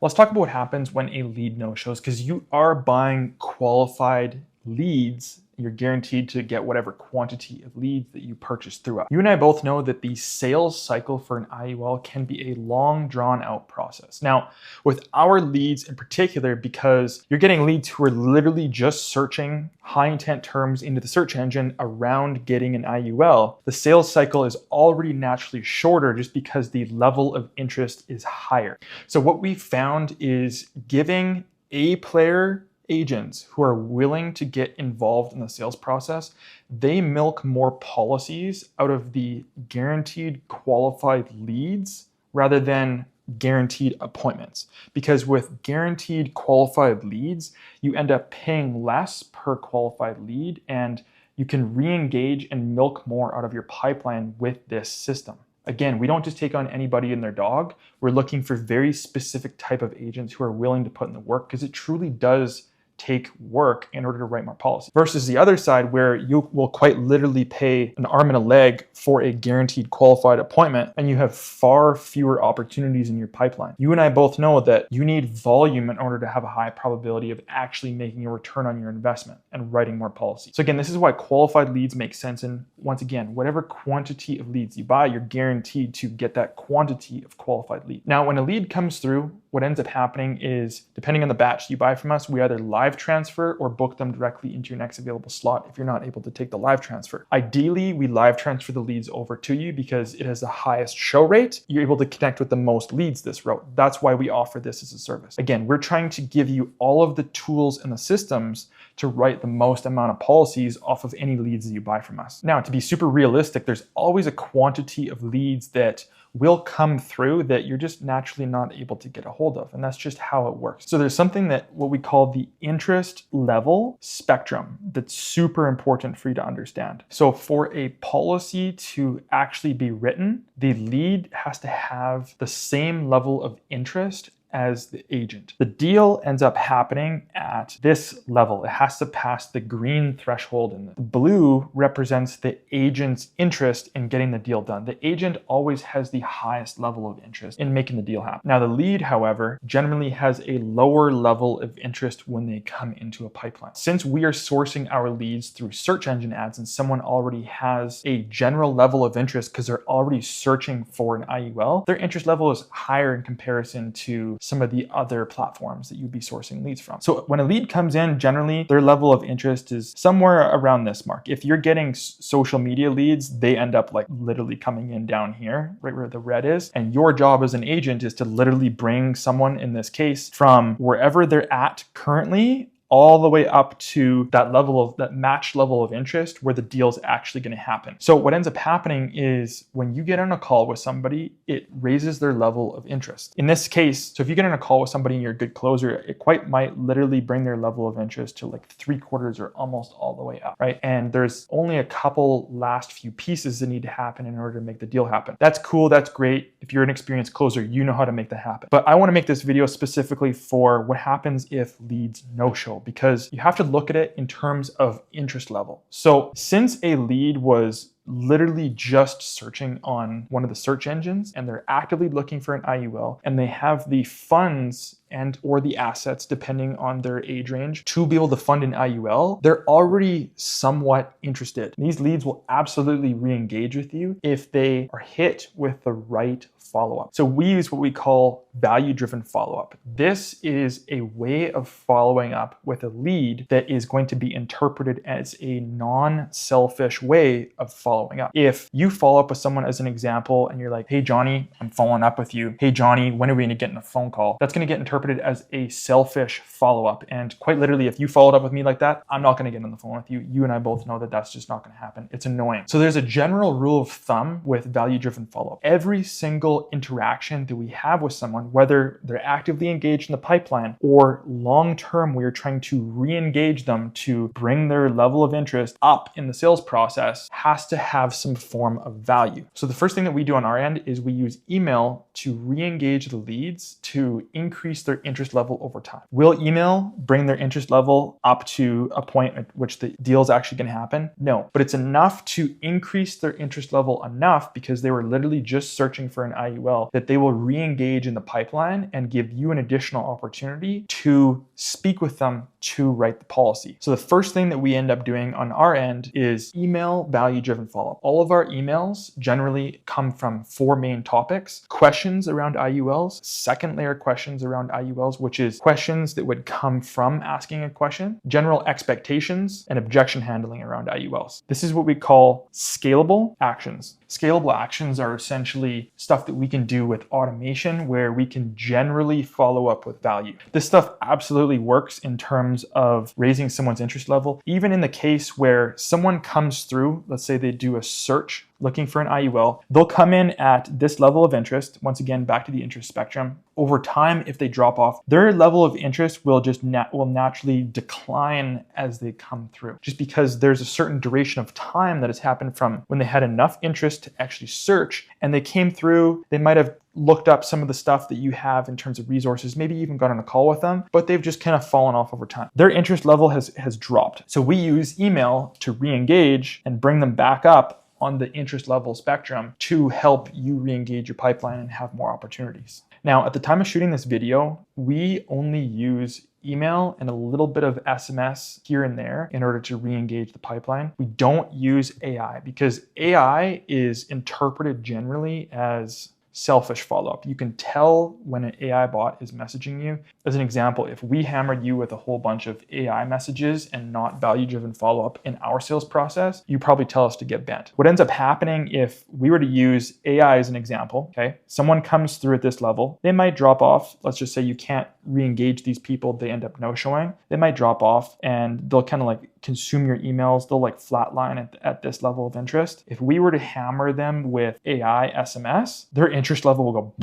Let's talk about what happens when a lead no-shows, because you are buying qualified leads. You're guaranteed to get whatever quantity of leads that you purchase through us. You and I both know that the sales cycle for an IUL can be a long, drawn out process. Now, with our leads in particular, because you're getting leads who are literally just searching high intent terms into the search engine around getting an IUL, the sales cycle is already naturally shorter just because the level of interest is higher. So what we found is giving A-player agents who are willing to get involved in the sales process, they milk more policies out of the guaranteed qualified leads rather than guaranteed appointments. Because with guaranteed qualified leads, you end up paying less per qualified lead and you can re-engage and milk more out of your pipeline with this system. Again, we don't just take on anybody and their dog. We're looking for very specific type of agents who are willing to put in the work, because it truly does take work in order to write more policy. Versus the other side, where you will quite literally pay an arm and a leg for a guaranteed qualified appointment and you have far fewer opportunities in your pipeline. You and I both know that you need volume in order to have a high probability of actually making a return on your investment and writing more policy. So again, this is why qualified leads make sense. And once again, whatever quantity of leads you buy, you're guaranteed to get that quantity of qualified lead. Now, when a lead comes through, what ends up happening is, depending on the batch you buy from us, we either live transfer or book them directly into your next available slot if you're not able to take the live transfer. Ideally, we live transfer the leads over to you because it has the highest show rate. You're able to connect with the most leads this route. That's why we offer this as a service. Again, we're trying to give you all of the tools and the systems to write the most amount of policies off of any leads that you buy from us. Now, to be super realistic, there's always a quantity of leads that will come through that you're just naturally not able to get a hold of. And that's just how it works. So there's something that what we call the interest level spectrum that's super important for you to understand. So for a policy to actually be written, the lead has to have the same level of interest as the agent. The deal ends up happening at this level. It has to pass the green threshold, and the blue represents the agent's interest in getting the deal done. The agent always has the highest level of interest in making the deal happen. Now, the lead, however, generally has a lower level of interest when they come into a pipeline. Since we are sourcing our leads through search engine ads and someone already has a general level of interest because they're already searching for an IUL, their interest level is higher in comparison to some of the other platforms that you'd be sourcing leads from. So when a lead comes in, generally their level of interest is somewhere around this mark. If you're getting social media leads, they end up like literally coming in down here, right where the red is. And your job as an agent is to literally bring someone, in this case, from wherever they're at currently all the way up to that level of that match level of interest where the deal's actually going to happen. So what ends up happening is when you get on a call with somebody, it raises their level of interest. In this case, so if you get on a call with somebody and you're a good closer, it quite might literally bring their level of interest to like 3/4 or almost all the way up, right? And there's only a couple last few pieces that need to happen in order to make the deal happen. That's cool. That's great. If you're an experienced closer, you know how to make that happen. But I want to make this video specifically for what happens if leads no-show, because you have to look at it in terms of interest level. So since a lead was literally just searching on one of the search engines and they're actively looking for an IUL and they have the funds and or the assets, depending on their age range, to be able to fund an IUL, they're already somewhat interested. These leads will absolutely re-engage with you if they are hit with the right follow-up. So we use what we call value-driven follow-up. This is a way of following up with a lead that is going to be interpreted as a non-selfish way of following up. If you follow up with someone as an example and you're like, hey Johnny, I'm following up with you. Hey Johnny, when are we gonna get in a phone call? That's gonna get interpreted as a selfish follow-up. And quite literally, if you followed up with me like that, I'm not gonna get on the phone with you. You and I both know that that's just not gonna happen. It's annoying. So there's a general rule of thumb with value-driven follow-up. Every single interaction that we have with someone, whether they're actively engaged in the pipeline or long-term, we are trying to re-engage them to bring their level of interest up in the sales process, has to have some form of value. So the first thing that we do on our end is we use email to re-engage the leads to increase their interest level over time. Will email bring their interest level up to a point at which the deal is actually going to happen? No, but it's enough to increase their interest level enough because they were literally just searching for an IUL that they will re-engage in the pipeline and give you an additional opportunity to speak with them to write the policy. So the first thing that we end up doing on our end is email value-driven follow-up. All of our emails generally come from 4 main topics: questions around IULs, second layer questions around IULs, which is questions that would come from asking a question, general expectations, and objection handling around IULs. This is what we call scalable actions. Scalable actions are essentially stuff that we can do with automation where we can generally follow up with value. This stuff absolutely works in terms of raising someone's interest level. Even in the case where someone comes through, let's say they do a search looking for an IUL, they'll come in at this level of interest. Once again, back to the interest spectrum. Over time, if they drop off, their level of interest will just will naturally decline as they come through, just because there's a certain duration of time that has happened from when they had enough interest to actually search and they came through. They might have looked up some of the stuff that you have in terms of resources, maybe even got on a call with them, but they've just kind of fallen off over time. Their interest level has dropped. So we use email to re-engage and bring them back up on the interest level spectrum to help you re-engage your pipeline and have more opportunities. Now, at the time of shooting this video, we only use email and a little bit of SMS here and there in order to re-engage the pipeline. We don't use AI because AI is interpreted generally as selfish follow-up. You can tell when an AI bot is messaging you. As an example, if we hammered you with a whole bunch of AI messages and not value-driven follow-up in our sales process, you probably tell us to get bent. What ends up happening if we were to use AI as an example, okay, someone comes through at this level, they might drop off. Let's just say you can't re-engage these people, they end up no-showing. They might drop off and they'll kind of like consume your emails. They'll like flatline at this level of interest. If we were to hammer them with AI SMS, their interest level will go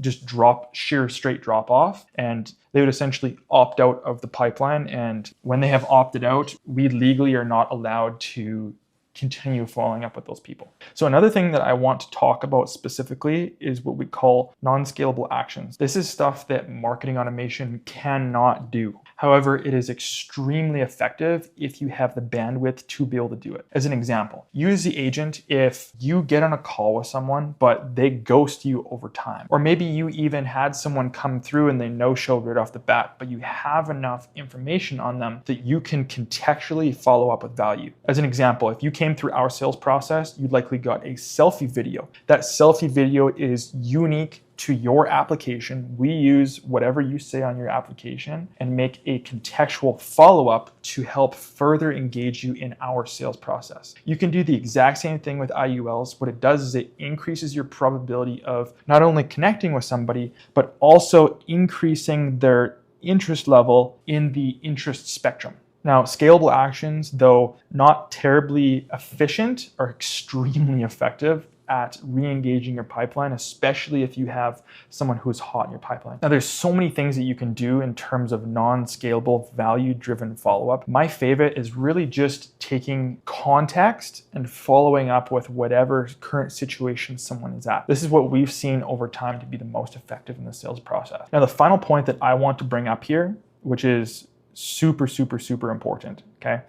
just drop, sheer straight drop off, and they would essentially opt out of the pipeline. And when they have opted out, we legally are not allowed to continue following up with those people. So another thing that I want to talk about specifically is what we call non-scalable actions. This is stuff that marketing automation cannot do. However, it is extremely effective if you have the bandwidth to be able to do it. As an example, use the agent if you get on a call with someone, but they ghost you over time. Or maybe you even had someone come through and they no-show right off the bat, but you have enough information on them that you can contextually follow up with value. As an example, if you came through our sales process, you likely got a selfie video. That selfie video is unique to your application. We use whatever you say on your application and make a contextual follow-up to help further engage you in our sales process. You can do the exact same thing with IULs. What it does is it increases your probability of not only connecting with somebody, but also increasing their interest level in the interest spectrum. Now, scalable actions, though not terribly efficient, are extremely effective at re-engaging your pipeline, especially if you have someone who's hot in your pipeline. Now, there's so many things that you can do in terms of non-scalable, value-driven follow-up. My favorite is really just taking context and following up with whatever current situation someone is at. This is what we've seen over time to be the most effective in the sales process. Now, the final point that I want to bring up here, which is super, super, super important, okay?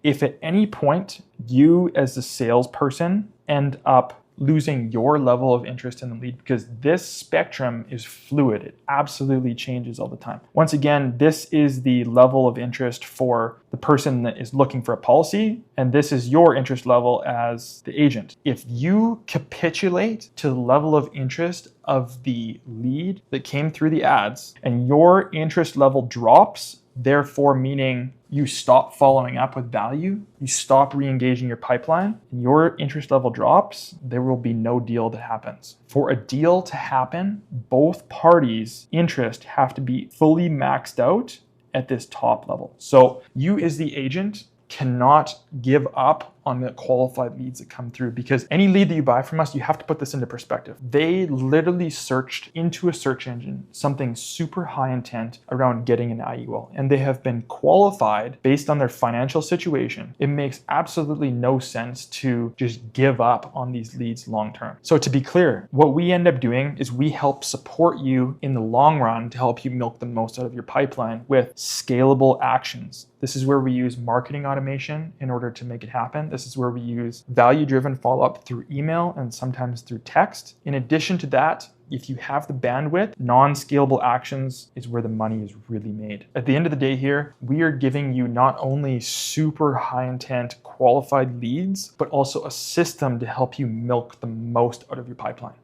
If at any point you as the salesperson end up losing your level of interest in the lead, because this spectrum is fluid, it absolutely changes all the time. Once again, this is the level of interest for the person that is looking for a policy, and this is your interest level as the agent. If you capitulate to the level of interest of the lead that came through the ads and your interest level drops, therefore meaning you stop following up with value, you stop re-engaging your pipeline, and your interest level drops, there will be no deal that happens. For a deal to happen, both parties' interest have to be fully maxed out at this top level. So you as the agent cannot give up on the qualified leads that come through, because any lead that you buy from us, you have to put this into perspective. They literally searched into a search engine something super high intent around getting an IUL, and they have been qualified based on their financial situation. It makes absolutely no sense to just give up on these leads long term. So to be clear, what we end up doing is we help support you in the long run to help you milk the most out of your pipeline with scalable actions. This is where we use marketing automation in order to make it happen. This is where we use value-driven follow-up through email and sometimes through text. In addition to that, if you have the bandwidth, non-scalable actions is where the money is really made. At the end of the day here, we are giving you not only super high intent qualified leads, but also a system to help you milk the most out of your pipeline.